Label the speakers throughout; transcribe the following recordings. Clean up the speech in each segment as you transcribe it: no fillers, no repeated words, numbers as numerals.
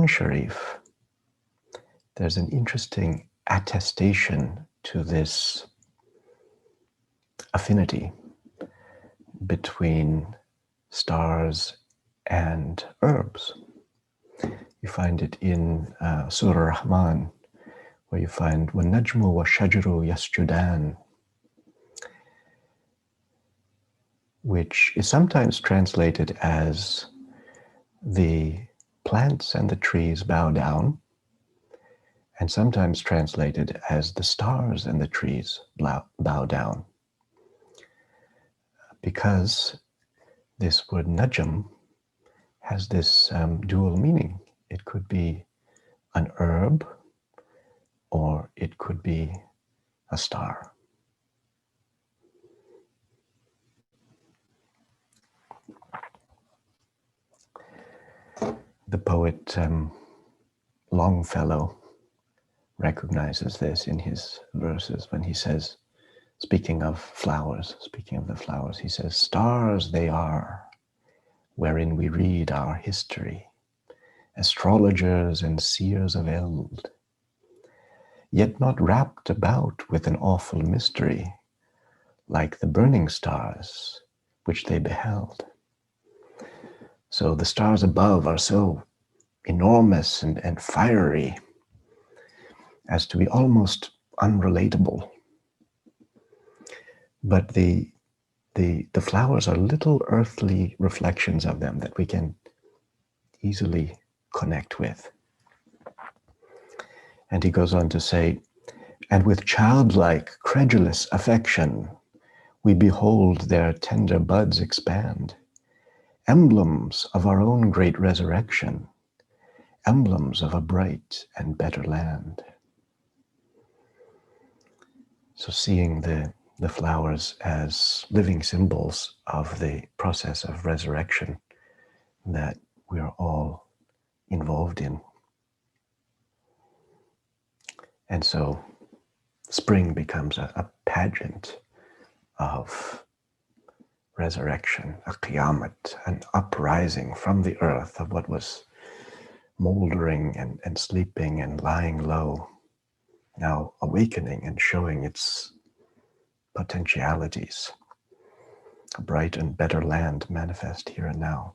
Speaker 1: Sharif, there's an interesting attestation to this affinity between stars and herbs. You find it in Surah Rahman, where you find وَالنَّجْمُ وَالشَّجَرُ يَسْجُدَانِ, which is sometimes translated as the plants and the trees bow down, and sometimes translated as the stars and the trees bow down. Because this word najm has this dual meaning. It could be an herb, or it could be a star. The poet Longfellow recognizes this in his verses when he says, speaking of the flowers, he says, "Stars they are, wherein we read our history, astrologers and seers of eld, yet not wrapped about with an awful mystery, like the burning stars which they beheld." So the stars above are so enormous and fiery as to be almost unrelatable. But the flowers are little earthly reflections of them that we can easily connect with. And he goes on to say, "And with childlike, credulous affection, we behold their tender buds expand, emblems of our own great resurrection, emblems of a bright and better land." So seeing the flowers as living symbols of the process of resurrection that we are all involved in. And so spring becomes a pageant of resurrection, a qiyamat, an uprising from the earth of what was moldering and sleeping and lying low, now awakening and showing its potentialities. A bright and better land manifest here and now.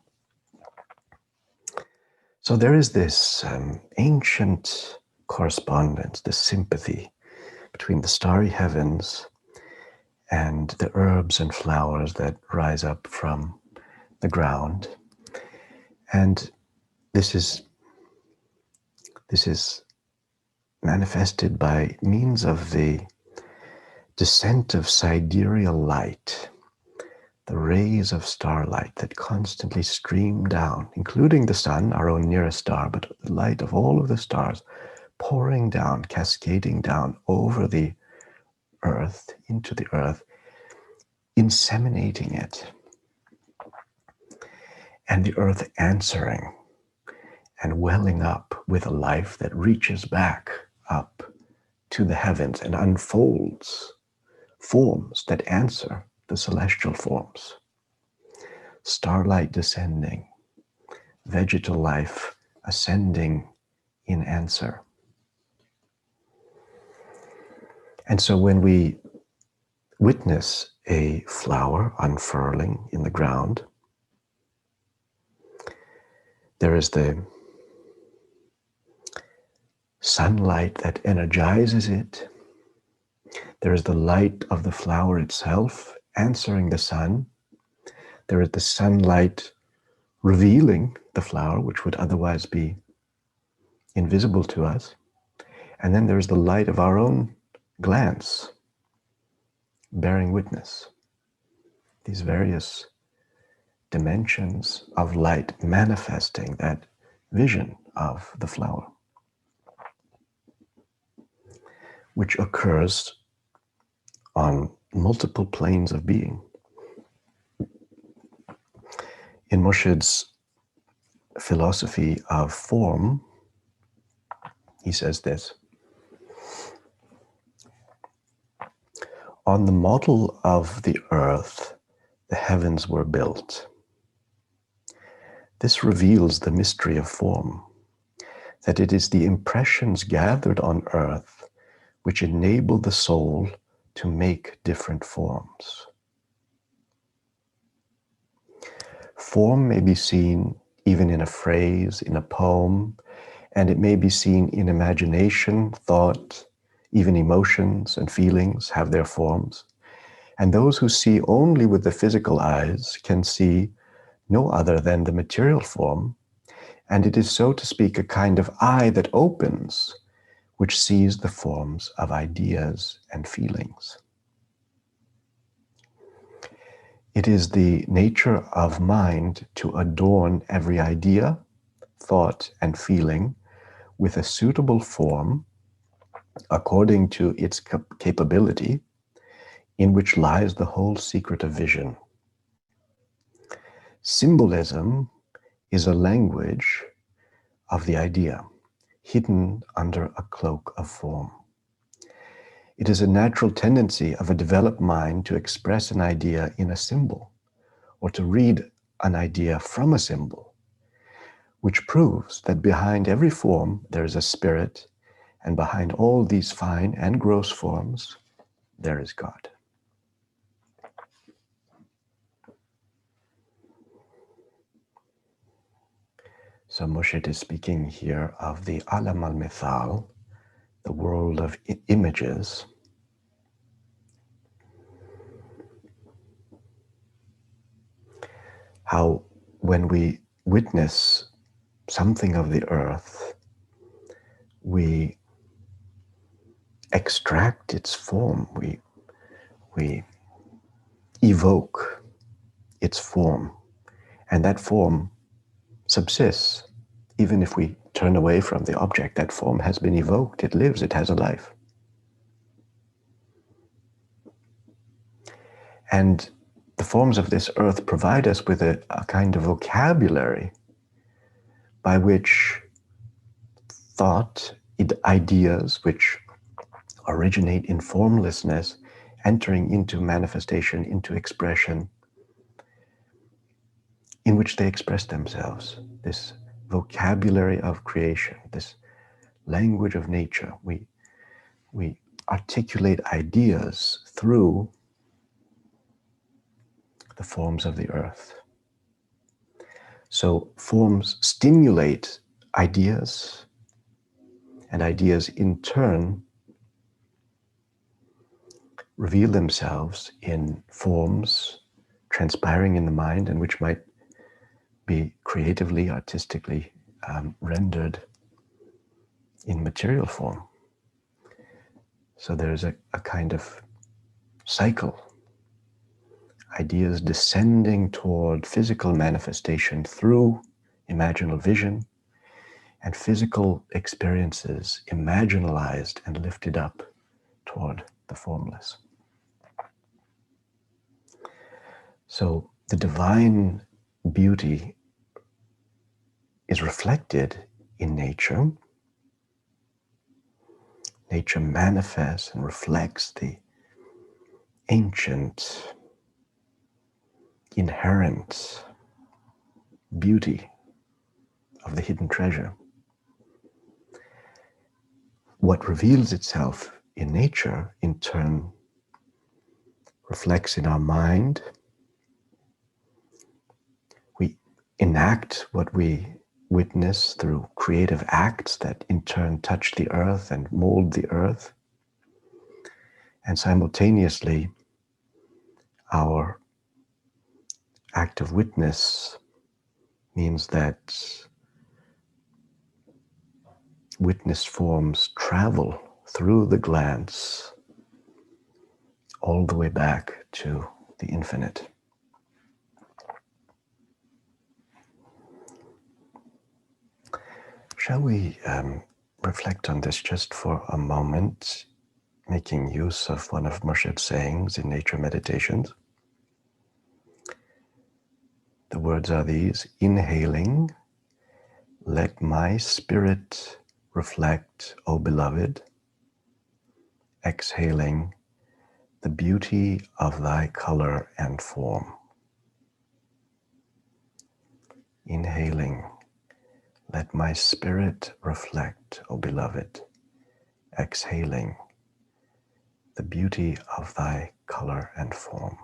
Speaker 1: So there is this ancient correspondence, this sympathy between the starry heavens and the herbs and flowers that rise up from the ground. And this is manifested by means of the descent of sidereal light, the rays of starlight that constantly stream down, including the sun, our own nearest star, but the light of all of the stars pouring down, cascading down over the earth, into the earth, inseminating it, and the earth answering and welling up with a life that reaches back up to the heavens and unfolds forms that answer the celestial forms. Starlight descending, vegetal life ascending in answer. And so when we witness a flower unfurling in the ground, there is the sunlight that energizes it. There is the light of the flower itself answering the sun. There is the sunlight revealing the flower, which would otherwise be invisible to us. And then there is the light of our own glance, bearing witness. These various dimensions of light manifesting that vision of the flower, which occurs on multiple planes of being. In Murshid's philosophy of form, he says this: "On the model of the earth, the heavens were built. This reveals the mystery of form. that it is the impressions gathered on earth which enable the soul to make different forms. Form may be seen even in a phrase, in a poem, and it may be seen in imagination, thought, even emotions and feelings have their forms. And those who see only with the physical eyes can see no other than the material form, and it is, so to speak, a kind of eye that opens, which sees the forms of ideas and feelings. It is the nature of mind to adorn every idea, thought, and feeling with a suitable form according to its capability, in which lies the whole secret of vision. Symbolism is a language of the idea, hidden under a cloak of form. It is a natural tendency of a developed mind to express an idea in a symbol, or to read an idea from a symbol, which proves that behind every form there is a spirit, and behind all these fine and gross forms there is God. So Moshe is speaking here of the Alam al-Mithal, the world of images, how when we witness something of the earth, we extract its form, we evoke its form, and that form subsists. Even if we turn away from the object, that form has been evoked, it lives, it has a life. And the forms of this earth provide us with a kind of vocabulary by which thought, ideas which originate in formlessness, entering into manifestation, into expression, in which they express themselves. This vocabulary of creation, this language of nature. We articulate ideas through the forms of the earth. So forms stimulate ideas, and ideas in turn reveal themselves in forms transpiring in the mind, and which might be creatively, artistically rendered in material form. So there's a kind of cycle, ideas descending toward physical manifestation through imaginal vision, and physical experiences imaginalized and lifted up toward the formless. So the divine beauty is reflected in nature. Nature manifests and reflects the ancient, inherent beauty of the hidden treasure. What reveals itself in nature, in turn, reflects in our mind. We enact what we witness through creative acts that in turn touch the earth and mold the earth. And simultaneously, our act of witness means that witnessed forms travel through the glance all the way back to the infinite. Shall we reflect on this just for a moment, making use of one of Moshe's sayings in Nature Meditations? The words are these: inhaling, let my spirit reflect, O beloved. Exhaling, the beauty of thy color and form. Inhaling, Let my spirit reflect, O beloved, exhaling the beauty of thy color and form.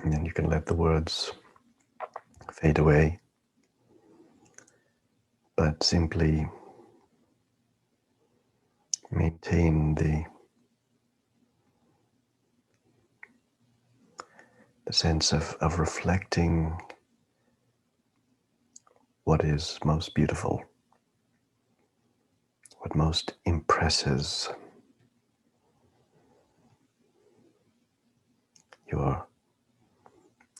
Speaker 1: And then you can let the words fade away, but simply maintain the sense of reflecting what is most beautiful, what most impresses your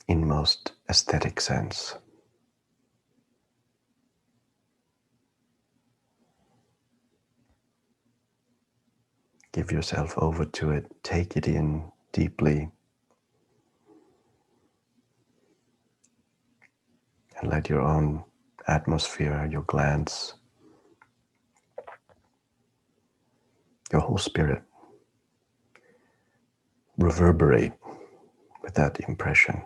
Speaker 1: inmost aesthetic sense. Give yourself over to it, take it in deeply, and let your own atmosphere, your glance, your whole spirit reverberate with that impression.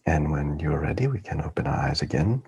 Speaker 1: And when you're ready, we can open our eyes again.